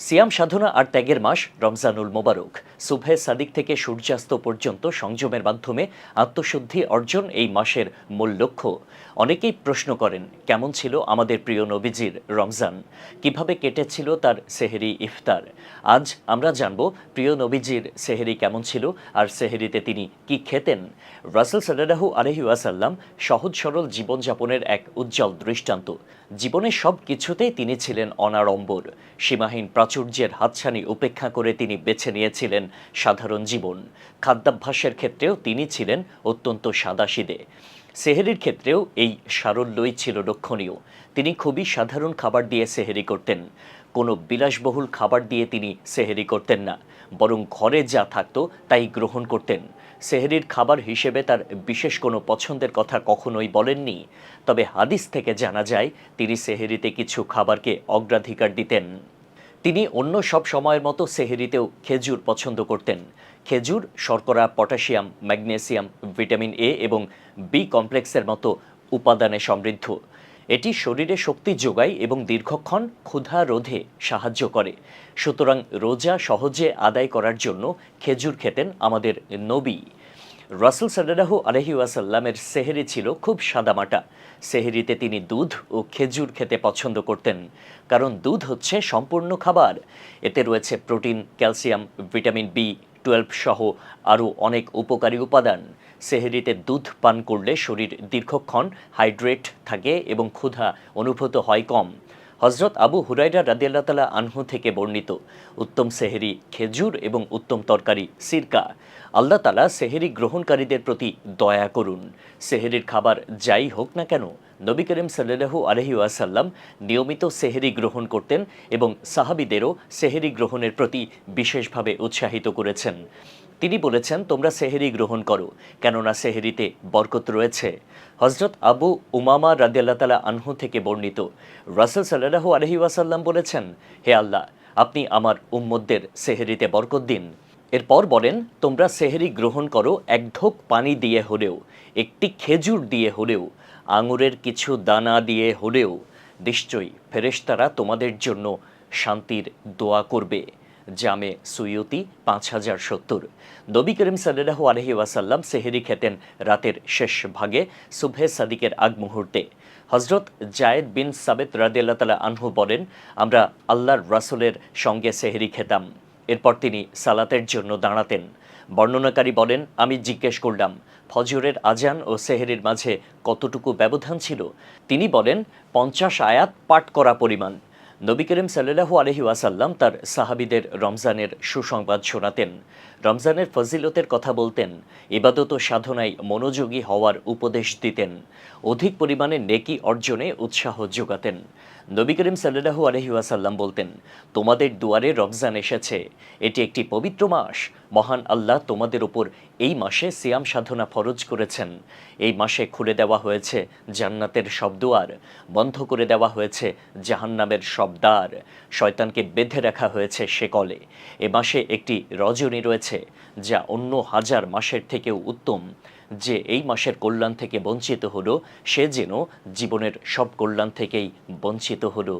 সিয়াম সাধনা আর ত্যাগের মাস রমজানুল মোবারক। সুবহে সাদিক থেকে সূর্যাস্ত পর্যন্ত সংযমের মাধ্যমে আত্মশুদ্ধি অর্জন এই মাসের মূল লক্ষ্য। অনেকেই প্রশ্ন করেন, কেমন ছিল আমাদের প্রিয় নবীজির রমজান, কিভাবে কেটেছিল তার সেহরি ইফতার। আজ আমরা জানব প্রিয় নবীজির সেহরি কেমন ছিল আর সেহরিতে তিনি কি খেতেন। রাসূল সাল্লাল্লাহু আলাইহি ওয়াসাল্লাম সহজ সরল জীবনযাপনের এক উজ্জ্বল দৃষ্টান্ত। জীবনের সব কিছুতেই তিনি ছিলেন অনাড়ম্বর। সীমাহীন প্রাচুর্যের হাতছানি উপেক্ষা করে তিনি বেছে নিয়েছিলেন সাধারণ জীবন। খাদ্যাভ্যাসের ক্ষেত্রেও তিনি ছিলেন অত্যন্ত সাদাসিধে। সেহরির ক্ষেত্রেও এই সারল্যই ছিল লক্ষণীয়। তিনি খুবই সাধারণ খাবার দিয়ে সেহরি করতেন। কোনো বিলাসবহুল খাবার দিয়ে তিনি সেহরি করতেন না, বরং ঘরে যা থাকতো তাই গ্রহণ করতেন। সেহরির খাবার হিসেবে তার বিশেষ কোনো পছন্দের কথা কখনোই বলেননি। তবে হাদিস থেকে জানা যায় তিনি সেহরিতে কিছু খাবারকে অগ্রাধিকার দিতেন। তিনি অন্য সব সময়ের মতো সেহরিতেও খেজুর পছন্দ করতেন। খেজুর শর্করা, পটাশিয়াম, ম্যাগনেসিয়াম, ভিটামিন এ এবং বি কমপ্লেক্সের মতো উপাদানে সমৃদ্ধ। এটি শরীরে শক্তি যোগায় এবং দীর্ঘক্ষণ ক্ষুধা রোধে সাহায্য করে। সুতরাং রোজা সহজে আদায় করার জন্য খেজুর খেতেন আমাদের নবী। রাসূল সাল্লাল্লাহু আলাইহি ওয়াসাল্লামের সেহরি ছিল খুব সাদামাটা। সেহরিতে তিনি দুধ ও খেজুর খেতে পছন্দ করতেন, কারণ দুধ হচ্ছে সম্পূর্ণ খাবার। এতে রয়েছে প্রোটিন, ক্যালসিয়াম, ভিটামিন বি 12 সহ আরও অনেক উপকারী উপাদান। সেহরিতে দুধ পান করলে শরীর দীর্ঘক্ষণ হাইড্রেট থাকে এবং ক্ষুধা অনুভূত হয় কম। হজরত আবু হুরায়রা রাদিয়াল্লাহু তাআলা আনহু থেকে বর্ণিত, উত্তম সেহরি খেজুর এবং উত্তম তরকারি সিরকা। আল্লাহ তাআলা সেহরি গ্রহণকারীদের প্রতি দয়া করুন। সেহরির খাবার যাই হোক না কেন, নবী করিম সাল্লাল্লাহু আলাইহি ওয়াসাল্লাম নিয়মিত সেহরি গ্রহণ করতেন এবং সাহাবীদেরও সেহরি গ্রহণের প্রতি বিশেষভাবে উৎসাহিত করেছেন। তিনি বলেছেন, তোমরা সেহরি গ্রহণ করো, কেননা সেহরিতে বরকত রয়েছে। হজরত আবু উমামা রাদিয়াল্লাহু তাআলা আনহু থেকে বর্ণিত, রাসূল সাল্লাল্লাহু আলাইহি ওয়াসাল্লাম বলেছেন, হে আল্লাহ, আপনি আমার উম্মতদের সেহরিতে বরকত দিন। এরপর বলেন, তোমরা সেহরি গ্রহণ করো এক ঢোক পানি দিয়ে হলেও, একটি খেজুর দিয়ে হলেও, আঙুরের কিছু দানা দিয়ে হলেও। নিশ্চয়ই ফেরেশতারা তোমাদের জন্য শান্তির দোয়া করবে। জামে সুয়ুতি 5070। নবী করিম সাল্লাল্লাহু আলাইহি ওয়াসাল্লাম সেহরি খেতেন রাতের শেষ ভাগে, সুবহে সাদিকের আগ মুহূর্তে। হজরত জায়েদ বিন সাবেত রাদিয়াল্লাহু তাআলা আনহু বলেন, আমরা আল্লাহর রাসূলের সঙ্গে সেহরি খেতাম। এরপর তিনি সালাতের জন্য দাঁড়াতেন। বর্ণনাকারী বলেন, আমি জিজ্ঞেস করলাম, ফজরের আজান ও সেহরির মাঝে কতটুকু ব্যবধান ছিল? তিনি বলেন, 50 আয়াত পাঠ করা পরিমাণ। নবী করিম সাল্লাল্লাহু আলাইহি ওয়াসাল্লাম তার সাহাবীদের রমজানের সুসংবাদ শোনাতেন, রমজানের ফজিলতের কথা বলতেন, ইবাদত ও সাধনায় মনোযোগী হওয়ার উপদেশ দিতেন, অধিক পরিমাণে নেকি অর্জনে উৎসাহ যোগাতেন। নবী করিম সাল্লাল্লাহু আলাইহি ওয়াসাল্লাম বলতেন, তোমাদের দুয়ারে রমজান এসেছে, এটি একটি পবিত্র মাস। মহান আল্লাহ তোমাদের উপর এই মাসে সিয়াম সাধনা ফরজ করেছেন। এই মাসে খুলে দেওয়া হয়েছে জান্নাতের সব দুয়ার, বন্ধ করে দেওয়া হয়েছে জাহান্নামের সব দ্বার, শয়তানকে বেঁধে রাখা হয়েছে শেকলে। এ মাসে একটি রজনী রয়েছে যা অন্য হাজার মাসের থেকেও উত্তম। যে এই মাসের কল্যাণ থেকে বঞ্চিত হলো, সে যেন জীবনের সব কল্যাণ থেকেই বঞ্চিত হলো।